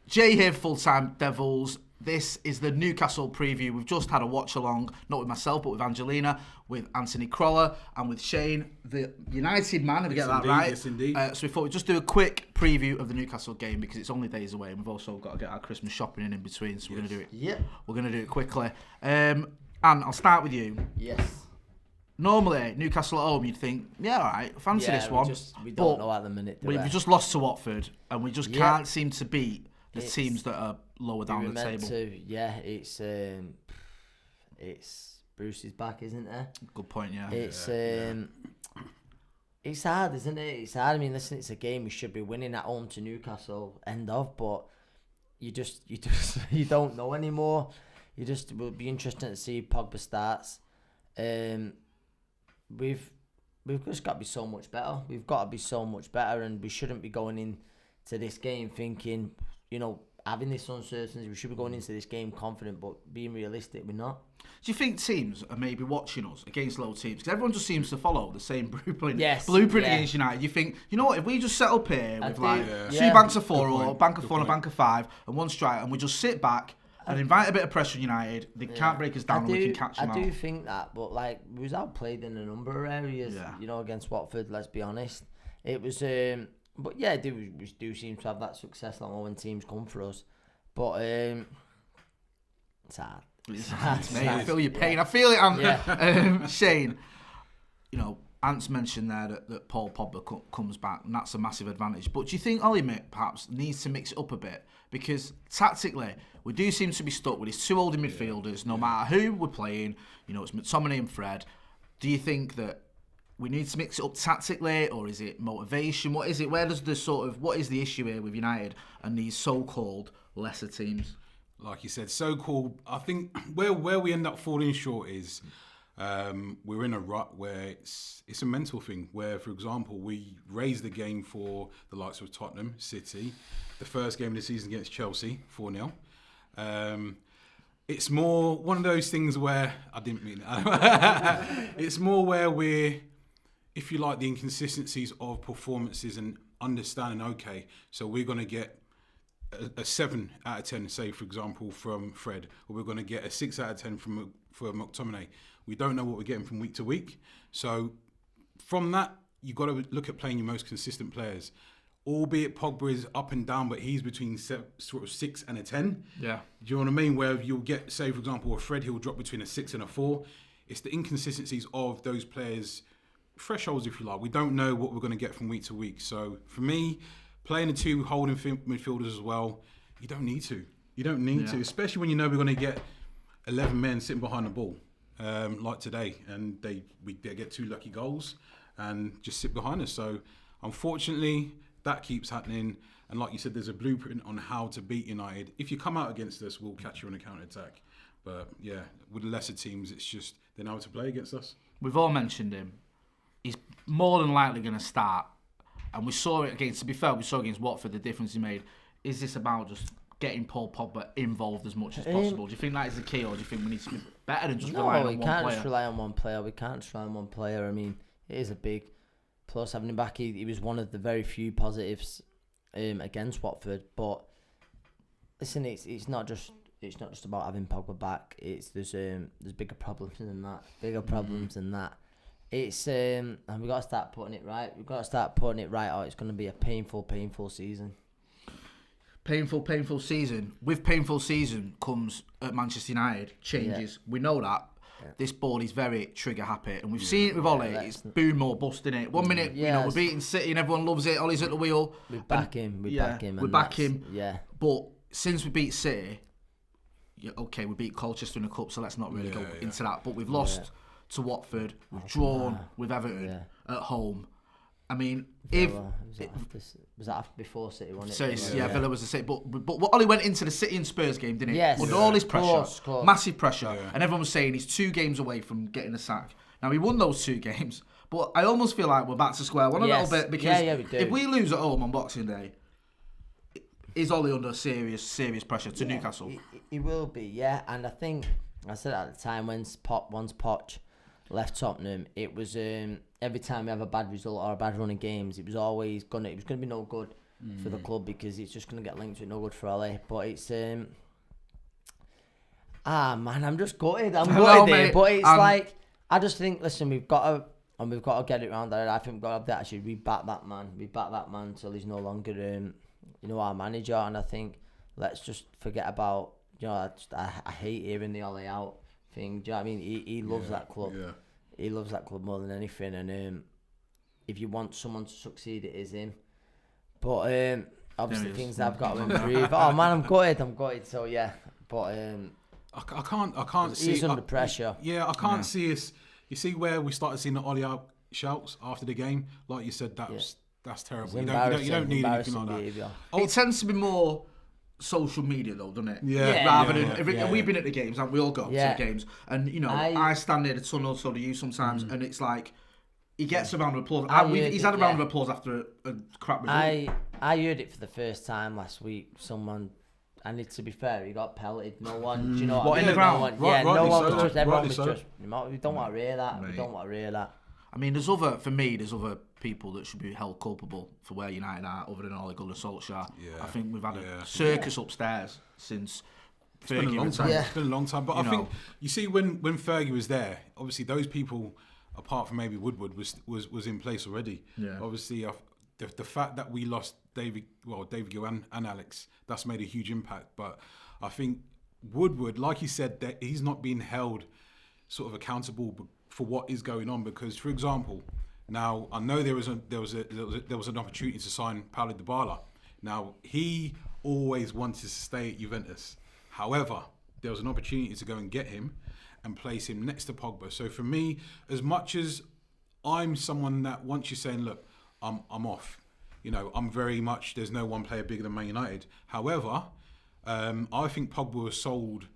Jay here, Full-Time Devils. This is the Newcastle preview. We've just had a watch along, not with myself, but with Angelina, with Ant Crolla, and with Shane, the United man, if we get that right. Yes, indeed. So we thought we'd just do a quick preview of the Newcastle game because it's only days away, and we've also got to get our Christmas shopping in between. So we're going to do it. Yeah. We're going to do it quickly. And I'll start with you. Yes. Normally, Newcastle at home, you'd think, yeah, all right, fancy this one. We don't know at the minute. We've just lost to Watford, and we just can't seem to beat the teams that are lower down the table. It's Bruce's back, isn't it? Good point, yeah. It's hard, isn't it? It's hard. I mean, listen, it's a game we should be winning at home to Newcastle, end of, but you don't know anymore. It will be interesting to see if Pogba starts. We've just got to be so much better. We've got to be so much better, and we shouldn't be going into this game thinking, having this uncertainty. We should be going into this game confident, but being realistic, we're not. Do you think teams are maybe watching us against low teams? Because everyone just seems to follow the same blueprint. Blueprint against United. You think, you know what, if we just set up here with two banks of four or a bank of four and a bank of five and one strike, and we just sit back and invite a bit of pressure on United, they can't break us down and we can catch them out. I do think that, but we was outplayed in a number of areas, against Watford, let's be honest. It was, but yeah, we do seem to have that success when teams come for us. But it's hard. It's hard, mate. I feel your pain. I feel it. Shane, Ant's mentioned there that Paul Pogba comes back, and that's a massive advantage. But do you think Ole perhaps needs to mix it up a bit? Because tactically, we do seem to be stuck with his two holding midfielders, no matter who we're playing. It's McTominay and Fred. Do you think that we need to mix it up tactically, or is it motivation? What is it? What is the issue here with United and these so-called lesser teams? Like you said, so-called. I think where we end up falling short is we're in a rut where it's a mental thing. Where, for example, we raised the game for the likes of Tottenham, City, the first game of the season against Chelsea, 4-0. It's more one of those things where I didn't mean that. It's more where we're, if you like, the inconsistencies of performances and understanding. Okay, so we're going to get a 7 out of 10, say for example, from Fred, or we're going to get a 6 out of 10 from McTominay. We don't know what we're getting from week to week. So from that, you've got to look at playing your most consistent players. Albeit Pogba is up and down, but he's between sort of 6 and a 10. Yeah. Do you know what I mean? Where you'll get, say, for example, a Fred, he'll drop between a 6 and a 4. It's the inconsistencies of those players' thresholds, if you like. We don't know what we're going to get from week to week. So for me, playing the two holding midfielders as well, you don't need to. You don't need to, especially when you know we're going to get 11 men sitting behind the ball, like today, and they get 2 lucky goals and just sit behind us. So unfortunately, that keeps happening, and like you said, there's a blueprint on how to beat United. If you come out against us, we'll catch you on a counter-attack. But yeah, with the lesser teams, it's just they know how to play against us. We've all mentioned him. He's more than likely going to start, and we saw it against. To be fair, we saw against Watford the difference he made. Is this about just getting Paul Pogba involved as much as possible? Do you think that is the key, or do you think we need to be better than just relying on one player? No, we can't just rely on one player. We can't just rely on one player. I mean, it is a big plus having him back. He was one of the very few positives against Watford. But listen, it's not just about having Pogba back. There's bigger problems than that. It's and we got to start putting it right. We've got to start putting it right, or it's going to be a painful season. Painful season. With painful season comes at Manchester United changes. Yeah. We know that. Yeah. This board is very trigger happy, and we've seen it with Ole. It's boom or bust, in it. 1 minute, we're beating City and everyone loves it. Ole's at the wheel. We back him. Yeah. But since we beat City, we beat Colchester in the cup, so let's not really go into that. But we've lost to Watford. We've drawn with Everton at home. I mean, was that after before City won it? Villa was the City. But Ole went into the City and Spurs game, didn't he? Yes. Under all his pressure, course. massive pressure, and everyone was saying he's 2 games away from getting a sack. Now he won those 2 games, but I almost feel like we're back to square one a little bit because if we lose at home on Boxing Day, is Ole under serious pressure to Newcastle? He will be, yeah. And I think I said at the time once Poch left Tottenham, it was every time we have a bad result or a bad run of games, it was always going to be no good. for the club, because it's just going to get linked with no good for Ole. But it's man, I'm just gutted. I'm gutted here, but it's like, I just think, listen, we've got to get it round there. I think we've got to have that attitude. We back that man till he's no longer our manager. And I think let's just forget about, I hate hearing the Ole out thing. Do you know what I mean? He loves that club. Yeah. He loves that club more than anything. And if you want someone to succeed, it is him. But obviously things that I've got to improve. Oh man, I'm gutted. So yeah, but I can't see. He's under pressure. I can't see us. You see where we started seeing the Ole out shouts after the game, like you said, that's terrible. You don't need anything like that. It tends to be more social media though, doesn't it? Yeah. Rather than we've been at the games, and we all go to the games, and I stand near the tunnel, so do you sometimes, and it's like he gets a round of applause. He's had a round of applause after a crap result. I heard it for the first time last week. Someone, and to be fair, he got pelted. No one, do you know what I mean? In the ground? No one was just, everyone was just, we don't want to hear that. Mate. We don't want to hear that. I mean, there's other people that should be held culpable for where United are, other than Ole Gunnar Solskjaer. I think we've had a circus upstairs since Fergie retired. It's been a long time. But I think, you see, when Fergie was there, obviously those people, apart from maybe Woodward, was in place already. Yeah. Obviously, the fact that we lost David Gill and Alex, that's made a huge impact. But I think Woodward, like you said, that he's not being held sort of accountable for what is going on, because, for example, now I know there was an opportunity to sign Paulo Dybala. Now he always wanted to stay at Juventus. However, there was an opportunity to go and get him and place him next to Pogba. So for me, as much as I'm someone that once you're saying, look, I'm off, I'm very much, there's no one player bigger than Man United. However, I think Pogba was sold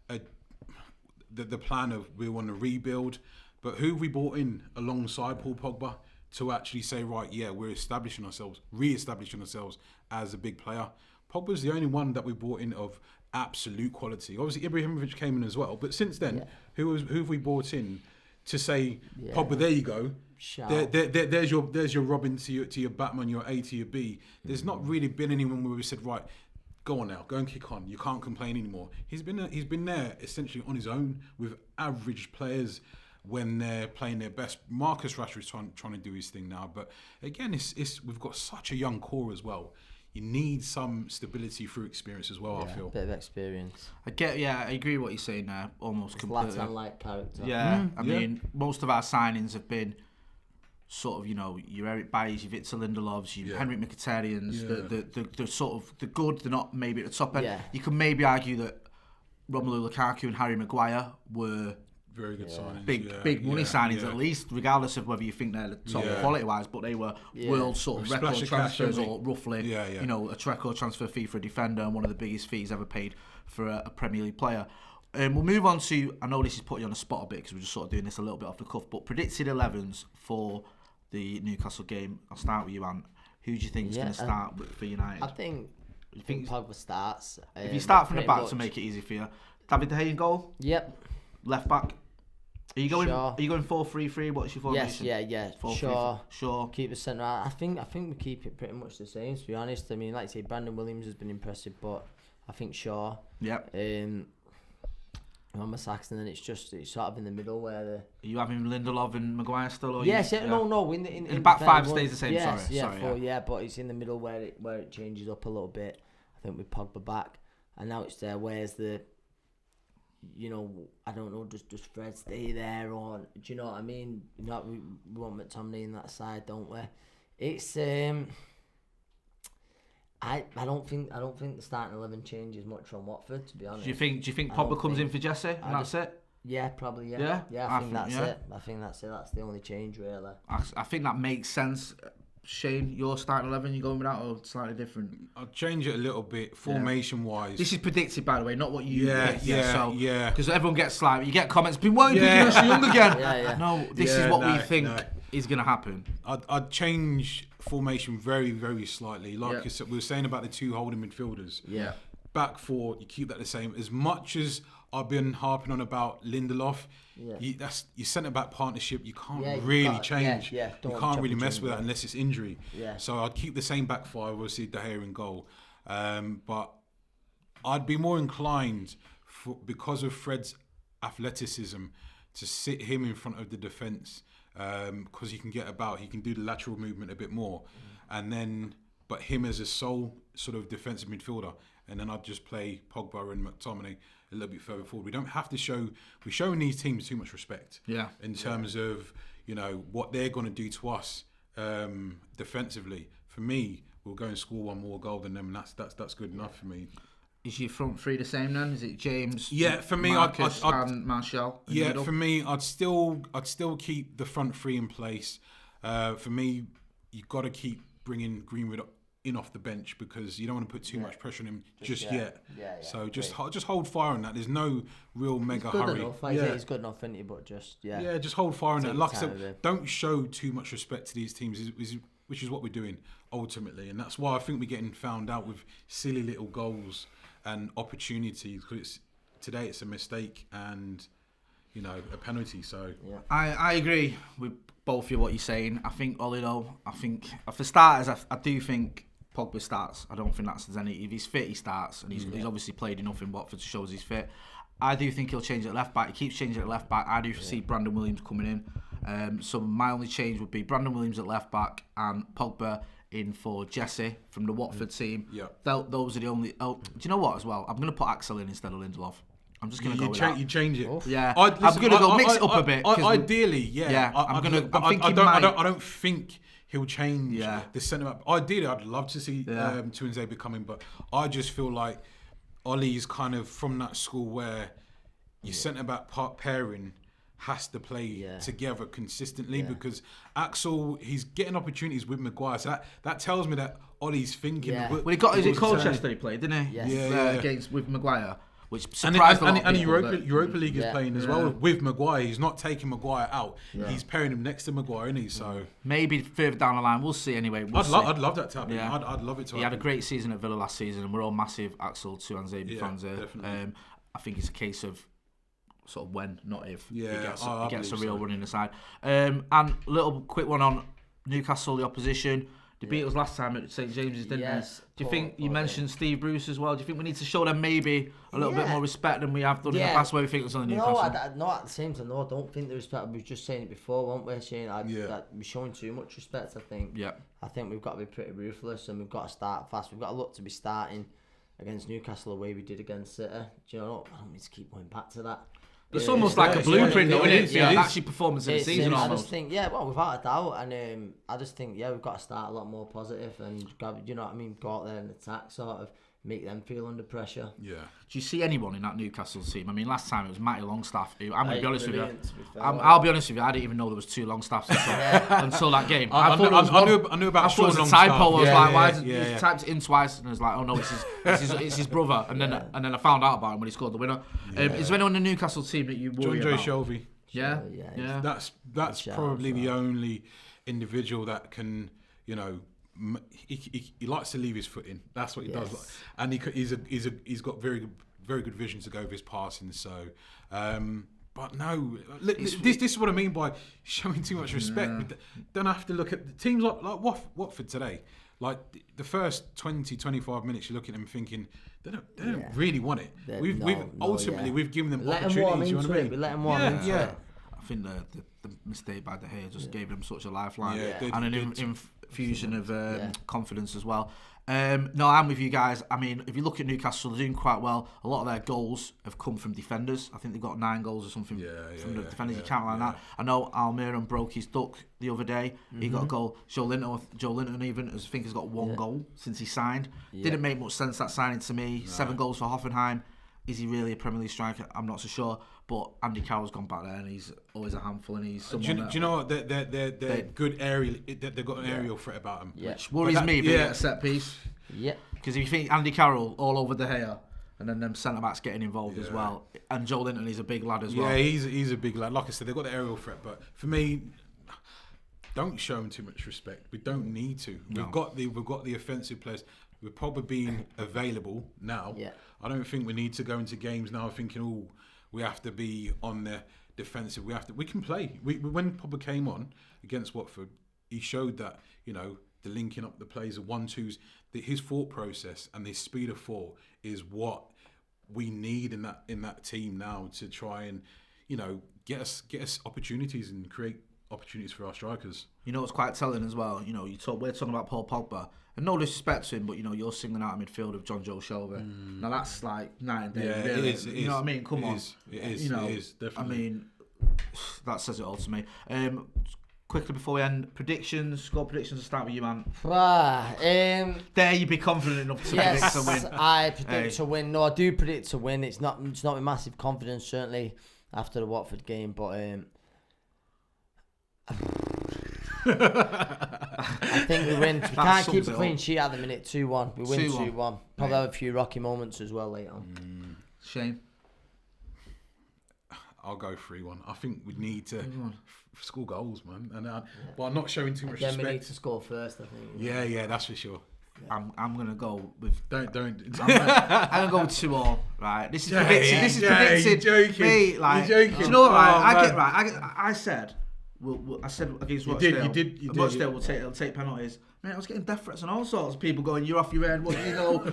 the plan of we want to rebuild. But who have we brought in alongside Paul Pogba to actually say, right, yeah, we're re-establishing ourselves as a big player? Pogba's the only one that we brought in of absolute quality. Obviously, Ibrahimovic came in as well. But since then, who have we brought in to say, Pogba, there you go. There's your Robin to your Batman, your A to your B. There's not really been anyone where we said, right, go on now, go and kick on. You can't complain anymore. He's been there essentially on his own with average players when they're playing their best. Marcus Rashford's trying to do his thing now, but again, it's we've got such a young core as well. You need some stability through experience as well. I feel a bit of experience. I agree with what you're saying there, almost completely. Zlatan-like character. Yeah, I mean, most of our signings have been sort of, your Eric Bailly's, your Victor Lindelofs, your Henrik Mkhitaryan's, the sort of the good. They're not maybe at the top end. Yeah. You can maybe argue that Romelu Lukaku and Harry Maguire were very good signings, big money signings at least, regardless of whether you think they're the top quality wise, but they were world sort of record transfers, or roughly a record transfer fee for a defender and one of the biggest fees ever paid for a Premier League player. We'll move on to, I know this is putting you on the spot a bit because we're just sort of doing this a little bit off the cuff, but predicted 11s for the Newcastle game. I'll start with you, Ant. Who do you think is going to start for United? I think Pogba starts. If you start from the back to make it easy for you, David De Gea in goal. Yep. Left back. Are you going 4-3-3? What's your formation? Yes, 4-3-3. Sure. Keep the centre. I think we keep it pretty much the same, to be honest. I mean, like I say, Brandon Williams has been impressive, but I think Shaw. Yep. Remember Saxton, and it's sort of in the middle where Are you having Lindelof and Maguire still? Or yes, no. In the back five stays the same. Yes, sorry. But it's in the middle where it changes up a little bit. I think with Pogba back, and now it's there. Where's the, I don't know, does Fred stay there, or do you know what I mean? We want McTominay in that side, don't we? It's I don't think the starting 11 changes much from Watford, to be honest. Do you think Pogba comes in for Jesse and that's it? Yeah, probably. Yeah. I think that's it. I think that's it. That's the only change, really. I think that makes sense. Shane, your starting 11, you going with that or slightly different? I'll change it a little bit, formation-wise. This is predicted, by the way, not what you... Yeah. Because everyone gets you get comments, been why are you picking us young again? Yeah. No, this is what we think is going to happen. I'd change formation very, very slightly. Like we were saying about the two holding midfielders. Yeah. Back four, you keep that the same. As much as I've been harping on about Lindelof. Yeah. Your centre-back partnership. You can't you've change. you can't really mess with that unless it's injury. Yeah. So I'd keep the same back five. Obviously, De Gea in goal. But I'd be more inclined, because of Fred's athleticism, to sit him in front of the defence, because he can get about. He can do the lateral movement a bit more. And then, but him as a sole sort of defensive midfielder. And then I'd just play Pogba and McTominay a little bit further forward. We don't have to we're showing these teams too much respect. In terms of, what they're going to do to us defensively. For me, we'll go and score one more goal than them, and that's good enough for me. Is your front three the same then? Is it James? Yeah, for me, Marcus and Martial? Yeah, for me, I'd still keep the front three in place. For me, you've got to keep bringing Greenwood in off the bench, because you don't want to put too much pressure on him just yet. So just hold fire on that. There's no real mega hurry. He's good enough, isn't he? But just hold fire on that. Like I said, don't show too much respect to these teams, which is what we're doing ultimately, and that's why I think we're getting found out with silly little goals and opportunities, because today it's a mistake and a penalty. So I agree with both of you what you're saying. I think for starters, I do think Pogba starts. I don't think that's any. If he's fit, he starts, and he's obviously played enough in Watford to show us he's fit. I do think he'll change at left back. He keeps changing at left back. I do see Brandon Williams coming in. So my only change would be Brandon Williams at left back and Pogba in for Jesse from the Watford team. Yeah. Those are the only. Oh, do you know what as well? I'm going to put Axel in instead of Lindelof. I'm just going to go with that. You change it. Yeah. I'm going to go mix it up a bit. Ideally, yeah. Yeah. I don't think he'll change the centre back. Ideally, I'd love to see Tuanzebe becoming, but I just feel like Ollie's kind of from that school where your centre back pairing has to play together consistently, because Axel, he's getting opportunities with Maguire. So that tells me that Ollie's thinking. Well, he got Colchester he played, didn't he? Yes. Against with Maguire. Which surprised a lot of people. And Europa League is playing as well with Maguire. He's not taking Maguire out. He's pairing him next to Maguire, isn't he? So maybe further down the line, we'll see. Anyway, I'd love that to happen. I'd love it to happen. He had a great season at Villa last season, and we're all massive Axel Tuanzebe fans here. I think it's a case of sort of when, not if, he gets a real run in the side. And a little quick one on Newcastle, the opposition. They beat us last time at St James's, didn't they? Do you think, you mentioned Steve Bruce as well, do you think we need to show them maybe a little bit more respect than we have done in the past, where we think it's on Newcastle? No, at the same time, I don't think the respect. We were just saying it before, weren't we, Shane? That we're showing too much respect, I think. I think we've got to be pretty ruthless, and we've got to start fast. We've got to look to be starting against Newcastle the way we did against City. Do you know, I don't need to keep going back to that. It's almost like a blueprint, though, isn't it? Yeah, actually performance of the season almost. I just think, without a doubt, and I just think, we've got to start a lot more positive and, you know what I mean, go out there and attack, sort of make them feel under pressure. Yeah. Do you see anyone in that Newcastle team? I mean, last time it was Matty Longstaff, who, I'm going to be honest with you, I'll be honest with you, I didn't even know there was two Longstaffs until that game. I knew about Sean Longstaff. I thought it was a typo. I was like, why is he typed it in twice? And I was like, oh no, it's his brother. And then I found out about him when he scored the winner. Is there anyone in the Newcastle team that you worry about? Shelby. Yeah. That's probably the only individual that can, you know, he likes to leave his foot in. That's what he does, and he's got very good vision to go with his passing. So, but no, this is what I mean by showing too much respect. We don't have to look at the teams like Watford today. Like the first 20-25 minutes, you're looking at them thinking they don't really want it. We've given them opportunities. You know what I mean? We let them warm into it. I think the mistake by De Gea just gave them such a lifeline and an infusion of confidence as well. No, I'm with you guys. I mean, if you look at Newcastle, they're doing quite well. A lot of their goals have come from defenders. I think they've got 9 goals or something from the defenders. You can't like that. I know Almiron broke his duck the other day. He got a goal. Joe Linton even, I think, has got 1 goal since he signed. Didn't make much sense, that signing to me. 7 goals for Hoffenheim. Is he really a Premier League striker? I'm not so sure. But Andy Carroll's gone back there, and he's always a handful, and he's someone. Do you know what? They're good aerial. They've got an aerial threat about them, which worries me. Being a set piece. Yeah. Because if you think Andy Carroll all over De Gea, and then them centre backs getting involved as well, and Joe Linton, he's a big lad as well. Yeah, he's a big lad. Like I said, they've got the aerial threat, but for me, don't show them too much respect. We don't need to. We've got the offensive players. with Pogba being available now, I don't think we need to go into games now thinking, oh, we have to be on the defensive. We can play. When Pogba came on against Watford, he showed that, you know, the linking up the plays, the 1-2s, his thought process and his speed of thought is what we need in that team now to try and, you know, get us opportunities and create opportunities for our strikers. You know what's quite telling as well, you know, we're talking about Paul Pogba, and no disrespect to him, but you know, you're singling out a midfield of John Joe Shelby. Now that's like night and day. Yeah, really. it is. You know what I mean? Come on. It is. You know, it is, definitely. I mean, that says it all to me. Quickly before we end, score predictions. I'll start with you, man. There you be confident enough to predict a win. I predict a win. No, I do predict a win. It's not with massive confidence, certainly after the Watford game, but I think we win. We can't keep a clean sheet at the minute. 2-1. We win 2-1. Probably have a few rocky moments as well later on. Shane? I'll go 3-1. I think we need to score goals, man. And but I'm not showing too much respect. We need to score first, I think. Yeah, that's for sure. I'm gonna go with. Don't. I'm gonna go with 2-2. Right. This is predicted. This is predicted. Joking. Mate, like, you're joking. Do you know what? I said. I said against Rochdale. You did. Rochdale will take penalties. Man, I was getting death threats and all sorts of people going, "You're off your head." What you know?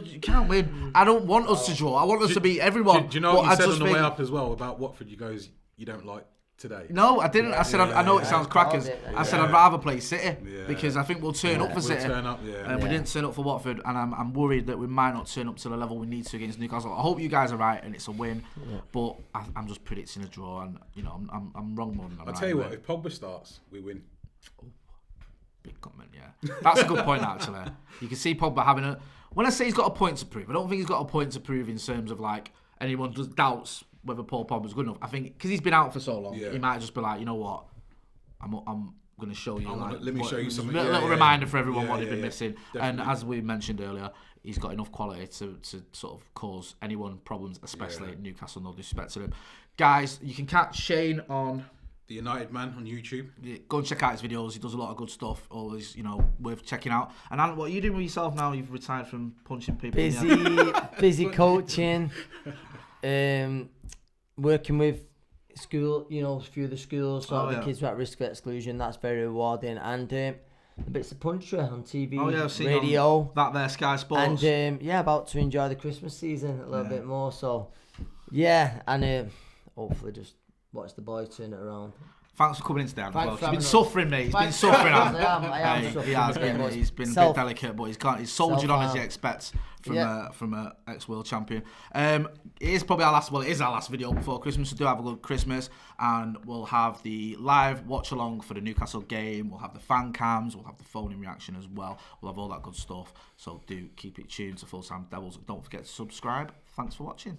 You can't win. I don't want us to draw. I want us to beat everyone. Do you know what you said on the way up as well about Watford? You goes, you don't like today. No, I didn't. I said I know it sounds crackers. I said I'd rather play City because I think we'll turn up for City. Turn up, and we didn't turn up for Watford, and I'm worried that we might not turn up to the level we need to against Newcastle. I hope you guys are right and it's a win, but I'm just predicting a draw, and you know I'm wrong more than I'm right. I'll tell you what, if Pogba starts, we win. Big comment, yeah. That's a good point, actually. You can see Pogba having a... When I say he's got a point to prove, I don't think he's got a point to prove in terms of, like, anyone doubts whether Paul Pogba's good enough. I think, because he's been out for so long, he might just be like, you know what, I'm going to show you... let me show you something. A little reminder for everyone what they've been missing. Definitely. And as we mentioned earlier, he's got enough quality to sort of cause anyone problems, especially at Newcastle, no disrespect to them. Guys, you can catch Shane on... The United Man on YouTube. Yeah, go and check out his videos. He does a lot of good stuff. Always, you know, worth checking out. And Alan, what are you doing with yourself now? You've retired from punching people. Busy coaching. Working with school, you know, a few of the schools, so the kids who are at risk of exclusion. That's very rewarding. And a bits of puncher on TV, radio. That there, Sky Sports. And about to enjoy the Christmas season a little bit more. So, and hopefully just watch the boys turn it around. Thanks for coming in today, as well. He's been suffering, mate. He's been suffering. I am he has been. He's been a bit delicate, but he's soldiered on as you expect from a ex-world champion. It is probably our last video before Christmas. So do have a good Christmas, and we'll have the live watch along for the Newcastle game. We'll have the fan cams. We'll have the phone-in reaction as well. We'll have all that good stuff. So do keep it tuned to Full Time Devils. Don't forget to subscribe. Thanks for watching.